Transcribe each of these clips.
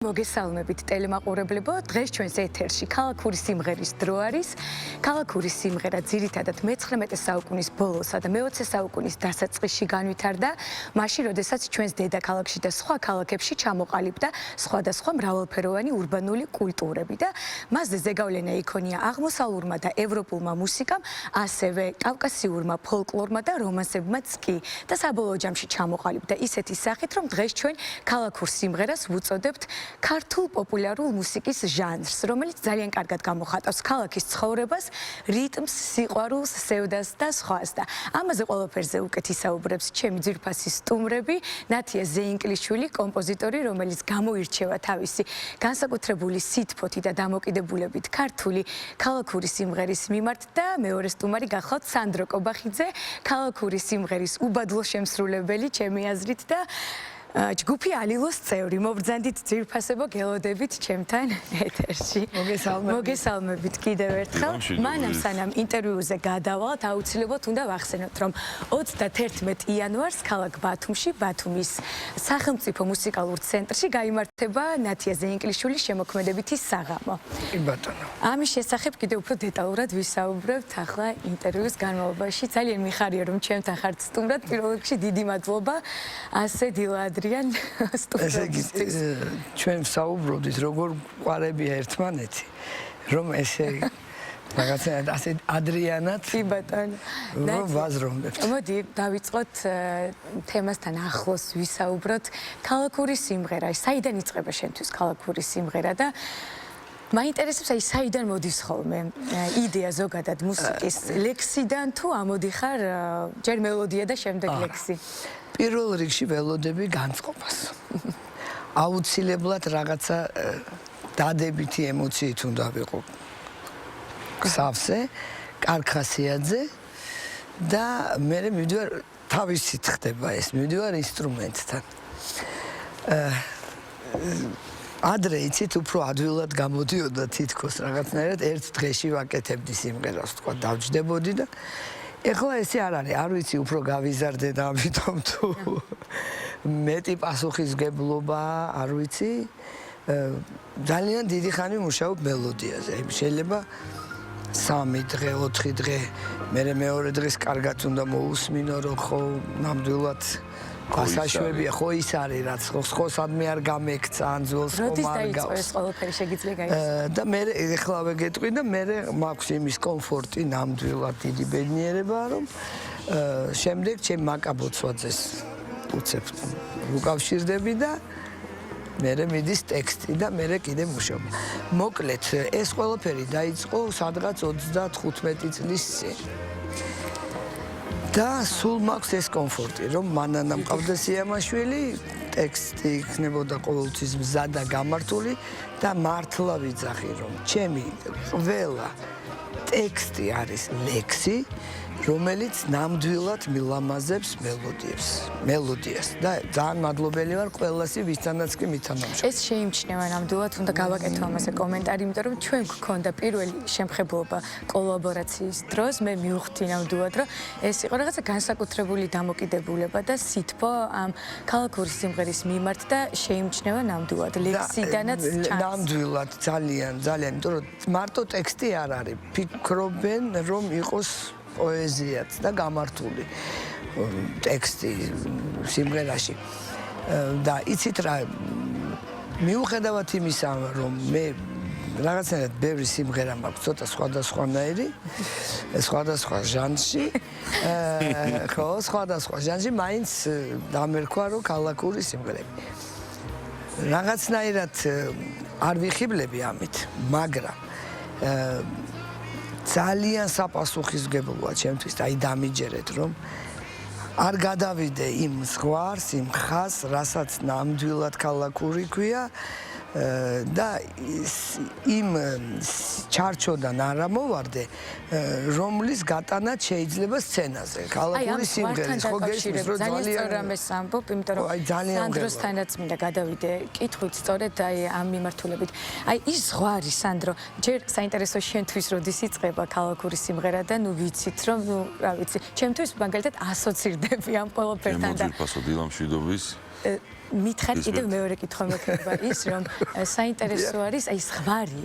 მოგესალმებით ტელემაყურებლებო, დღეს ჩვენს ეთერში ქალაქური სიმღერის დრო არის. ქალაქური სიმღერა ძირითადად მე-19 საუკუნის ბოლოსა და მე-20 საუკუნის დასაწყისში განვითარდა, მაშინ, როდესაც ჩვენს დედაქალაქში და სხვა ქალაქებში ჩამოყალიბდა სხვადასხვა მრავალფეროვანი ურბანული კულტურები და მასზე ზეგავლენა იქონია აღმოსავლურმა და ევროპულმა მუსიკამ, ასევე კავკასიურმა ფოლკლორმა და რომანსებმაც კი. და საბოლოო ჯამში ჩამოყალიბდა ისეთი სახით, რომ დღეს ჩვენ ქალაქურ სიმღერას ვუწოდებთ ქართულ პოპულარულ მუსიკის ჟანრს, რომელიც ძალიან კარგად გამოხატავს ქალაქის ცხოვრებას, რიტმს, სიყვარულს, სევდას და სხვას. და ამაზე ყველაფერზე უკეთ ისაუბრებს ჩემი ძვირფასი სტუმრები, ნათია ზეინკლიშვილი, კომპოზიტორი, რომელიც გამოირჩევა თავისი განსაკუთრებული სითბოთი და დამოკიდებულებით ქართული ქალაქური სიმღერის მიმართ და მეორე სტუმარი გახლავთ სანდრო კობახიძე, ქალაქური სიმღერის უბადლო შემსრულებელი, ჩემი აზრით და ჯგუფი ალილოს წევრი. მობრძანდით ძვირფასებო, გელოდებით ჩემთან ეთერში. მოგესალმებით კიდევ ერთხელ. მანამ სანამ ინტერვიუზე გადავალთ, აუცილებლად უნდა ვახსენოთ, რომ 31 იანვარს ქალაქ ბათუმში, ბათუმის სახელმწიფო მუსიკალურ ცენტრში გაიმართება ნათია ზეინკლიშვილის შემოქმედებითი საღამო. კი ბატონო. ამის შესახებ კიდევ უფრო დეტალურად ვისაუბრებთ ახლა ინტერვიუს განმავლობაში. ძალიან მიხარია, რომ ჩემთან ხართ სტუმრად. პირველ რიგში დიდი მადლობა. ასე დილად ესე იგი, ჩვენ ვსაუბრობდით, როგორ გვყარებია ერთმანეთი, რომ ესე რაღაცნაირად ასე ადრიანად რომ ვაზროვნებთ. მოდი, დავიწყოთ თემასთან ახლოს ვისაუბროთ. ქალაქური სიმღერა, საიდან იწყება შენთვის ქალაქური სიმღერა და მაინტერესებს, საიდან მოდის ხოლმე იდეა ზოგადად მუსიკის ლექსიდან თუ ამოდიხარ ჯერ მელოდია და შემდეგ ლექსი? პირველ რიგში ველოდები განწყობას. აუცილებლად რაღაცა დადებითი ემოციით უნდა ვიყო სავსე, კარქასიაძე და მე მივდივარ თავისით ხდება ეს, მივდივარ ინსტრუმენტთან. ადრე იცით, უფრო ადვილად გამოდიოდა თითქოს რაღაცნაირად ერთ დღეში ვაკეთებდი სიმღერას, თქვა დავჯდებოდი და ეხლა ესე არ არის, არ ვიცი, უფრო გავიზარდე და ამიტომ თუ მეტი პასუხისგებლობა, არ ვიცი, ძალიან დიდი ხანი მუშაობ მელოდიაზე. შეიძლება 3 დღე, 4 დღე, მეორე დღეს კარგად უნდა მოусმინო, რომ ხო ნამდვილად გასაშვებია, ხო ის არის, რაც ხო სადმე არ გამექცა, ან ძველს ხომ არ გავს. როდის დაიწყო ეს ყველაფერი, შეგიძლია გაიგოს? და მე ეხლავე გეტყვი და მე მაქვს იმის კომფორტი, ნამდვილად დიდი ბედნიერება, რომ შემდეგ ჩემ მაკაბოცვაძეს უცებ უკავშირდები და მე მიდის ტექსტი და მე კიდე მუშაობ. მოკლედ, ეს ყველაფერი დაიწყო სადღაც 35 წლის წინ. და სულ მაქვს ეს კომფორტი, რომ მანანა მყავდა სიამაშვილი, ტექსტი იქნებოდა ყოველთვის მზად და გამართული და მართლა ვიძახი, რომ ჩემი ყველა ტექსტი არის ლექსი, რომელიც ნამდვილად მილამაზებს მელოდიას და ძალიან მადლობელი ვარ ყველასი, ვისთანაც კი მითამაშობ. ეს შეიმჩნევა ნამდვილად, უნდა გავაკეთო ამაზე კომენტარი, იმიტომ რომ ჩვენ გვქონდა პირველი შემხებლობა კოლაბორაციის დროს, მე მივხვდი ნამდვილად, რომ ეს იყო რაღაცა განსაკუთრებული დამოკიდებულება და სითბო ამ ქალაქური სიმღერის მიმართ და შეიმჩნევა ნამდვილად ლექსიდანაც ჩანს. ნამდვილად ძალიან, იმიტომ რომ მარტო ტექსტი არ არის, ფიქრობენ რომ იყოს პოეზიაც და გამართული ტექსტი სიმღერაში. და იცით რა, მიუხედავად იმისა, რომ მე რაღაცნაირად ბევრი სიმღერა მაქვს, ცოტა სხვადასხვანაირი, სხვადასხვა ჟანრში, ხო, სხვადასხვა ჟანრში, მაინც დამერქვა, რომ ქალაქური სიმღერები. რაღაცნაირად არ ვიხიბლები ამით, მაგრამ ძალიან საპასუხისმგებლოა ჩემთვის, აი დამიჯერეთ, რომ არ გადავიდე იმ ზღვარს, იმ ხაზს, რასაც ნამდვილად ქალაქური ქვია და იმ ჩარჩოდან არ ამოვარდე, რომლის გატანაც შეიძლება სცენაზე. ქალაქური სიმღერის ხო გესმის, რომ ძალიან სწორ ამას ამბობ, იმიტომ რომ სანდროსთანაც მინდა გადავიდე კითხვით სწორედ აი ამ მიმართულებით. აი ის ზღვარი, სანდრო, ჯერ საინტერესო შენთვის როდის იწყება ქალაქური სიმღერა და ნუ ვიცით, რომ ნუ რა ვიცი, ჩემთვის მაგალითად ასოცირდები ამ ყველაფერთან და ემოციებასო დილამშვიდობის მითხრათ კიდევ მეორე კითხვა მექნება ის რომ საინტერესო არის აი ზღვარი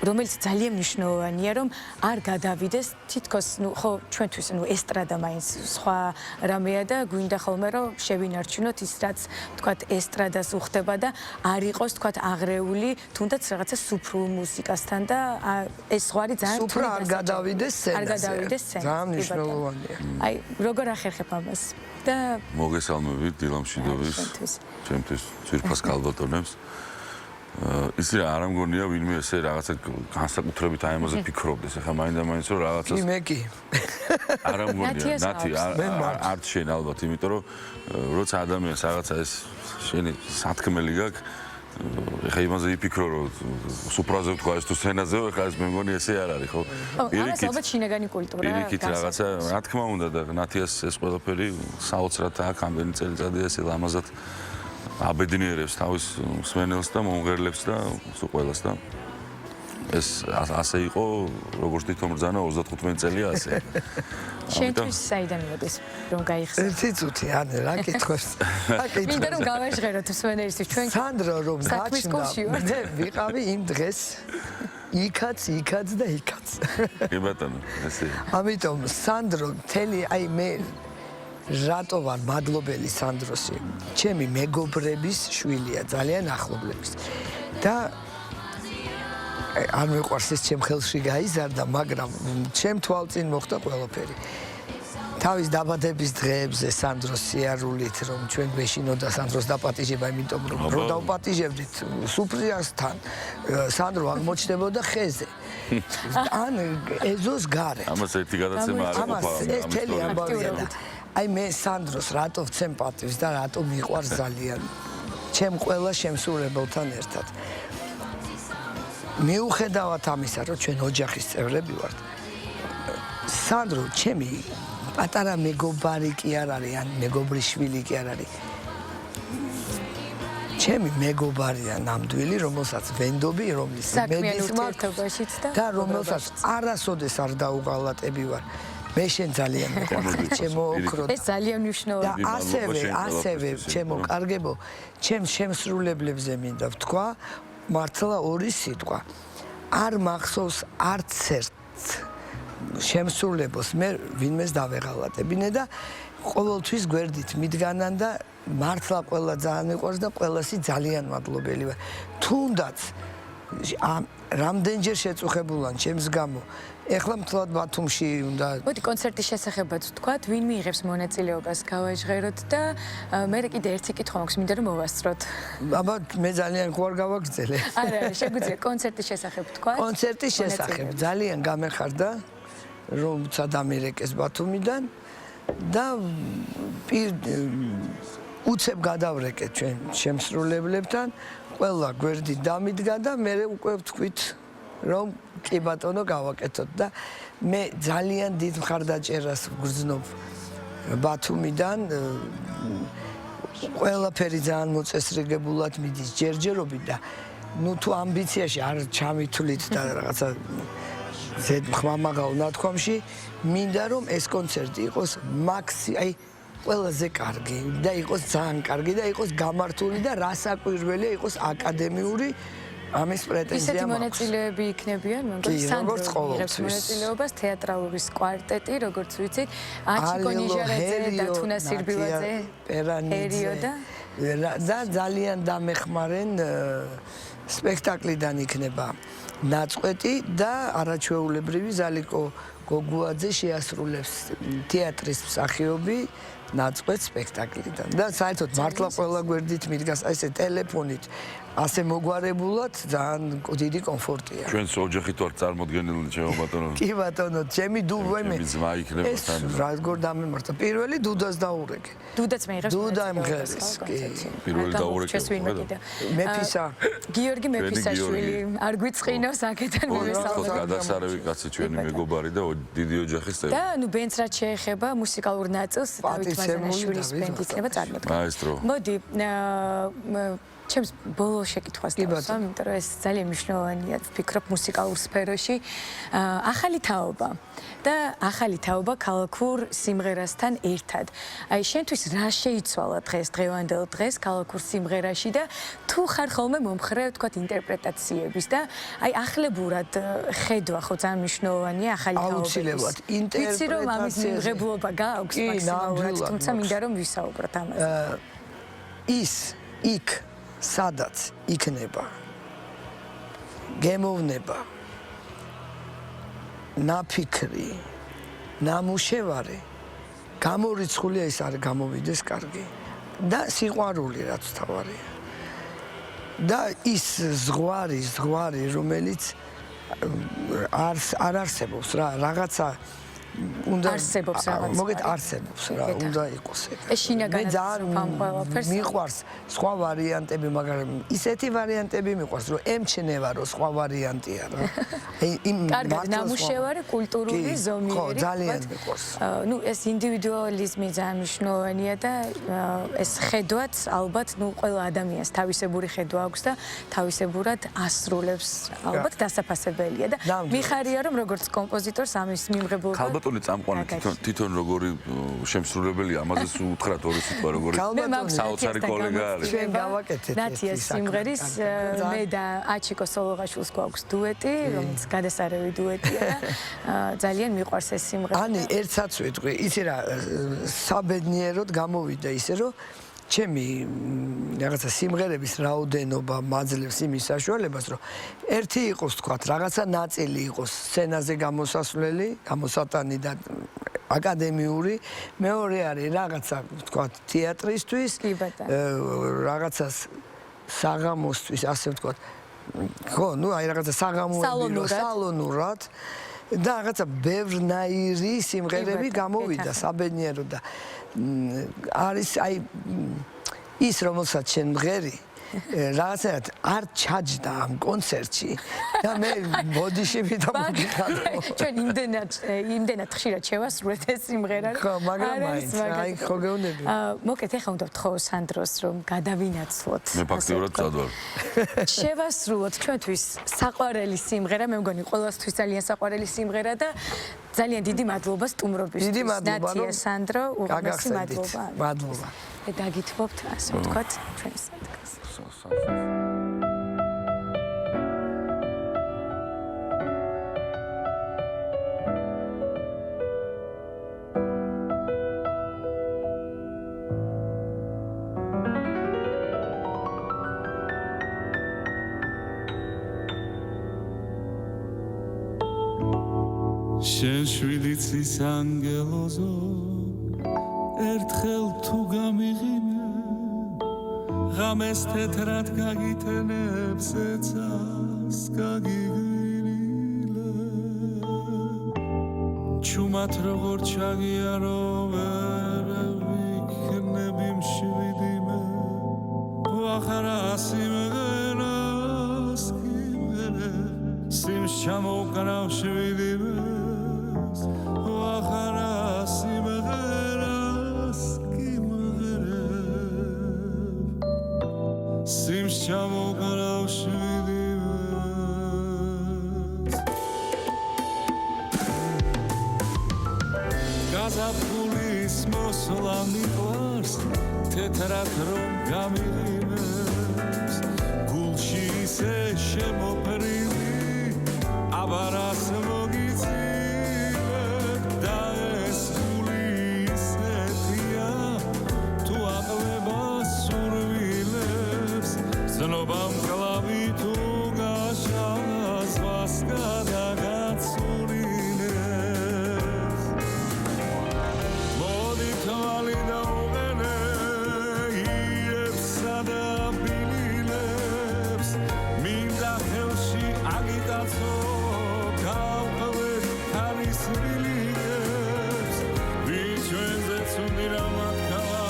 რომელიც ძალიან მნიშვნელოვანია რომ არ გადავიდეს თითქოს ხო ჩვენთვის ესტრადა მაინც სხვა რამეა და გვინდა ხოლმე რომ შევინარჩუნოთ ის რაც თქვათ ესტრადას უხდება და არ იყოს თქვათ აღრეული თუნდაც რაღაცა სუფრულ მუსიკასთან და ეს ზღვარი ძალიან სუფრა არ გადავიდეს სცენაზე. არ გადავიდეს სცენაზე. ძალიან მნიშვნელოვანია. აი როგორ ახერხებ ამას და მოგესალმებით დილამშვიდობის ჩემთვის ძვირფას კალბატონებს ისე არ ამგონია ვინმე ესე რაღაცა განსაკუთრებით აი ამაზე ფიქრობდეს ახლა მაინდა-მაინც რომ რაღაცას მე კი არ ამგონია ნათი არ შენ ალბათ იმიტომ რომ როცა ადამიანს რაღაცა ეს შენი სათქმელი გაქვს ეხა იმაზე იფიქრო რომ სუპრაზე თქვა ეს თუ სცენაზე ეხა ეს მე მგონი ესე არ არის ხო პირიქით ალბათ შინაგანი კულტურა პირიქით რაღაცა რა თქმა უნდა და ნათიას ეს ყველაფერი საოცრად აქ ამდენი წელიწადია ესე ლამაზად აბედნიერებს თავის მსმენელს და მომღერლებს და სულ ყველას და ეს ასე იყო როგორც თვითონ ბრძანა 35 წელია ასე შენთვის საიდან მოდის რომ გაიხსნა ერთი წუთი ანუ რა კითხოს მინდა რომ გავაჟღეროთ მსმენელისთვის ჩვენ სანდრო რომ გაჩნდა მე ვიყავი იმ დღეს იქაც და იქაც კი ბატონო ესე ამიტომ სანდრო მთელი აი მე რატო ვარ მადლობელი სანდროსი ჩემი მეგობრების შვილია ძალიან ახლობლების და არ მეყვარს ეს ჩემ ხელში გაიზარდა მაგრამ ჩემ თვალწინ მოხდა ყველაფერი თავის დაბადების დღეებზე სანდროს სიარულით რომ ჩვენ გვეშინოდა სანდროს დაპატიჟება იმიტომ რომ დავპატიჟებდით სუფრიასთან სანდრო აღმოჩნდებოდა ხეზე ან ეზოს გარე ამას ერთი გადაცემა არ ყოფა ეს თელი ამბავია და აი მე სანდროს რატო ვცემ პატივს და რატო მიყვარს ძალიან ჩემ ყველა შემსრულებელთან ერთად მიუხედავად ამისა რომ ჩვენ ოჯახის წევრები ვართ სანდრო ჩემი პატარა მეგობარი კი არ არის ან მეგობრის შვილი კი არ არის ჩემი მეგობარია ნამდვილი რომელსაც ვენდობი რომლის მედის მართობაშიც და რომელსაც არასოდეს არ დაუღალატები ვარ მე შენ ძალიან მეყვარხარ ჩემო ოქრო ეს ძალიან მნიშვნელოვანია და ასევე ჩემო კარგებო ჩემ შემსრულებლებზე მინდა ვთქვა მართლა ორი სიტყვა არ მახსოვს არც ერთ შემსრულებელს მე ვინმეს დავეღალატებინე და ყოველთვის გვერდით მიდგანან და მართლა ყველა ძალიან მიყვარს და ყველასი ძალიან მადლობელი ვარ თუნდაც რამდენჯერ შეწუხებულან ჩემს გამო ეხლა მთლად ბათუმში უნდა მოდი კონცერტის შესახებაც ვთქვათ ვინ მიიღებს მონაწილეობას გავაჟღეროთ და მე კიდე ერთი კითხვა მაქვს მინდა რომ მოვასწროთ აბა მე ძალიან ხوار გავაგრძელე არა შეგვიძლია კონცერტის შესახებ ვთქვათ კონცერტის შესახებ ძალიან გამეხარდა რომ წადამირეკეს ბათუმიდან და უცებ გადავრეკეთ ჩვენ შემსრულებლებთან ყველა გვერდით დამიდგა და მე უკვე ვთქვით რომ კი ბატონო გავაკეთოთ და მე ძალიან დიდ მხარდაჭერას ვგრძნობ ბათუმიდან ყველაფერი ძალიან მოწესრიგებულად მიდის ჯერჯერობით და ნუ თუ ამბიციაში არ ჩამithulit და რაღაცა ზედ ხმამაღალ ნათქვამში მინდა რომ ეს კონცერტი იყოს აი ყველაზე კარგი და იყოს ძალიან კარგი და იყოს გამართული და რასაკვირველია იყოს აკადემიური ამის პრეტენზია ისეთი მონაწილეები იქნებიან მეგობრებო როგორც ყოველთვის მონაწილეობას თეატრალურის კვარტეტი როგორც ვიცით აჩიკო ნიჟარაძე და თუნა სირბილაძე პერანიძე და ძალიან დამეხმარენ სპექტაკლიდან იქნება ნაწყვეტი და არაჩვეულებრივი ზალიკო გოგუაძე შეასრულებს თეატრის მსახიობი ნაწყვეტ სპექტაკლიდან და საერთოდ მართლა ყველა გვერდით მიდგას აი ესე ტელეფონით ასე მოგვარებულად ძალიან დიდი კომფორტია. ჩვენს ოჯახით ვარ წარმოდგენილი ჩემო ბატონო. კი ბატონო, ჩემი დუვემე. ჩემი ძმა იქნება თან. ეს როგორ დამემართა? პირველი დუდას დაურეკე. დუდაც მეიღებს. დუდა იმღერის, კი. პირველი დაურეკე. მეფისა. გიორგი მეფისაშვილი. არ გვიწყინოს აქედან მივესალმებით. გადასარევი კაცი ჩვენი მეგობარი და დიდი ოჯახის წევრი. და ნუ ბენც რაც შეეხება მუსიკალურ ნაწილს დავით მაზანაშვილის ბენდი იქნება წარმოდგენილი. მაესტრო. მოდი ჩემს ბოლო შეკითხვას დავსვამ, იმიტომ რომ ეს ძალიან მნიშვნელოვანია, ვფიქრობ მუსიკალურ სფეროში. ახალი თაობა და ახალი თაობა ქალაქურ სიმღერასთან ერთად. აი შენთვის რა შეიცვალა დღევანდელ დღეს ქალაქურ სიმღერაში და თუ ხარ ხოლმე მომხრე, ვთქვათ, ინტერპრეტაციების და აი ახლებურად ხედვა ხო ძალიან მნიშვნელოვანია ახალი თაობების. აუცილებლად ვიცი რომ ამის მიღებულობა გააქვს მაქსიმალურად, თუმცა მინდა რომ ვისაუბროთ ამაზე. ის იქ სადაც იქნება გემოვნება ნაფიქრი ნამუშევარი გამორიცხულია ის არ გამოვიდეს კარგი და სიყვარული რაც თავარია და ის ზღვარი რომელიც არ არსებობს რა რაღაცა უნდა არსებობს რაღაც მოგეთ არსებობს რა უნდა იყოს ეს შინაგანად ვფამ ყველაფერს მიყვარს სხვა ვარიანტები მაგრამ ისეთი ვარიანტები მიყვარს რომ ემჩნევა რომ სხვა ვარიანტია რა იმ კარგად ნამუშევარი კულტურული ზომიერი ხო ძალიან მიყვარს ნუ ეს ინდივიდუალიზმი ძალიან მნიშვნელოვანია და ეს ხედვაც ალბათ ნუ ყველა ადამიანს თავისებური ხედვა აქვს და თავისებურად ასრულებს ალბათ დასაფასებელია და მიხარია რომ როგორც კომპოზიტორს ამის მიმღებულობა ქალბატონი წამყვანი თვითონ როგორი შემსრულებელია ამაზეც უთხრათ ორი სიტყვა როგორი საოცარი კოლეგა არის ჩვენ გავაკეთეთ ნათიას სიმღერის მე და აჩიკო სოლოღაშვილს გვაქვს დუეტი რომელიც გადასარევი დუეტია და ძალიან მიყვარს ეს სიმღერა ანი ერთსაც ვიტყვი იცი რა საბედნიეროდ გამოვიდა ისე რომ ჩემი რაღაცა სიმღერების რაოდენობა მაძლევს იმის საშუალებას, რომ ერთი იყოს თქვათ, რაღაცა ნაწილი იყოს სცენაზე გამოსასვლელი, გამოსატანი და აკადემიური, მეორე არის რაღაცა თქვათ თეატრისთვის, რაღაცას საღამოსთვის, ასე ვთქვათ. ხო, ნუ აი რაღაცა საღამოები სალონურად და რაღაცა ბევრნაირი სიმღერები გამოვიდა საბედნიეროდ და არის აი ის რომელსაც შენ მღერი რაღაცად არ ჩაჯდა ამ კონცერტში და მე ბოდიში მიდამოგიხარო ჩვენ იმდენად ხშირად შევასრულეთ ეს სიმღერა ხო მაგრამ მაინც აი ხო გეუბნები მოკეთ ეხლა უნდა ვთხოვო სანდროს რომ გადავინაცვლოთ მე ფაქტიურად წადვალ შევასრულოთ ჩვენთვის საყვარელი სიმღერა მე მგონი ყველასთვის ძალიან საყვარელი სიმღერა და ძალიან დიდი მადლობა სტუმრობისთვის ნათია სანდრო უღმესი მადლობა მადლობა და დაგითმობთ ასე ვთქვათ ჩვენს ადგილს შენ შვიდი წლის ანგელოზო ერთხელ თუ გამიღიმე ღამეს თეთრად გაგიტენებს ეცას გაგიგრილე ჩუმად როგორ ჩაგიარო ვერ ვიქნები მშვიდიმე ვახარა სიმღერას კიმერე სიმს ჩამოვკრავ შვიდიმე ვახარა სიმღერას კიმღერებ სიმს ჩამოვკრავ შვიდივეს გაზაფხულის მოსვლა მიყვარს თეთრად რომ გამიღიმებს გულში ისე შემოფრილი აბარას მოგიცი ზნობამ კლავი თუ გაშალას მას გადაგაცურინეს მოდი თვალი დაუღენე ირებსა და ბილილებს მინდა ხელში აგიტაცო გავყვეთ თავის ბილილებს ვიჩვენზე ცუდი რამათქავს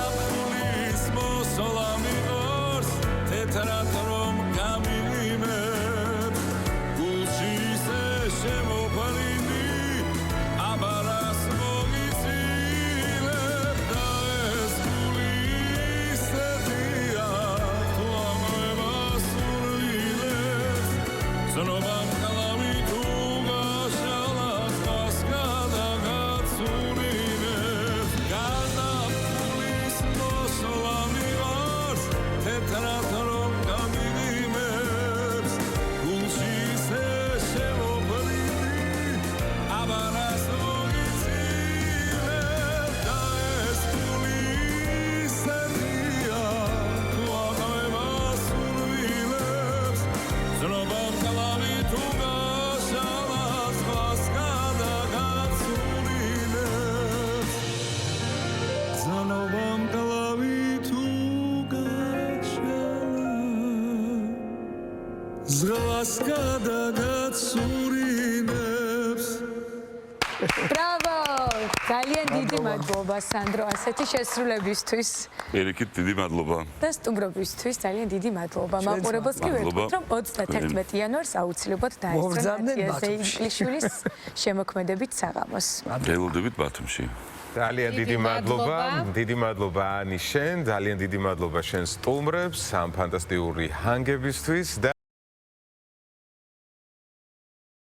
განაფულის მოსვლა მიორს თეთრად რომ გამიმებ გულში ისე შემოფარინდი აბარას მოგიცილებ და ეს გული ისეთია თუ ამებას სურვილებს ზნობამ კალამი თუ გაშალას მას გადაგაცურინებს განაფულის მოსვლა მიორს თეთრად რომ გამიმებს გულში ისე შემოფარინდი აბარას მოგიცილებ და ეს გული ისეთია თუ ამებას სურვილებს ზნობამ კალამი თუ გაშალას მას გადაგაცურინებს ზნობამ კალამი თუ გაშალას ზღვას გადაგაცურინებს ბრავო! ძალიან დიდი მადლობა სანდრო ასეთი შესრულებისთვის ერიკით დიდი მადლობა. და სტუმრობისთვის ძალიან დიდი მადლობა. მაყურებელს კი მადლობა. ვეთქვით, რომ 31 იანვარს აუცილებლად დაესწრონ მოგრძანდნენ ნათია ბათუმში. ზეინკლიშვილის შემოქმედებით საღამოს. გელოდებით ბათუმში. ძალიან დიდი მადლობა, დიდი მადლობა ანი შენ, ძალიან დიდი მადლობა შენ სტუმრებს ამ ფანტასტიკური ჰანგებისთვის და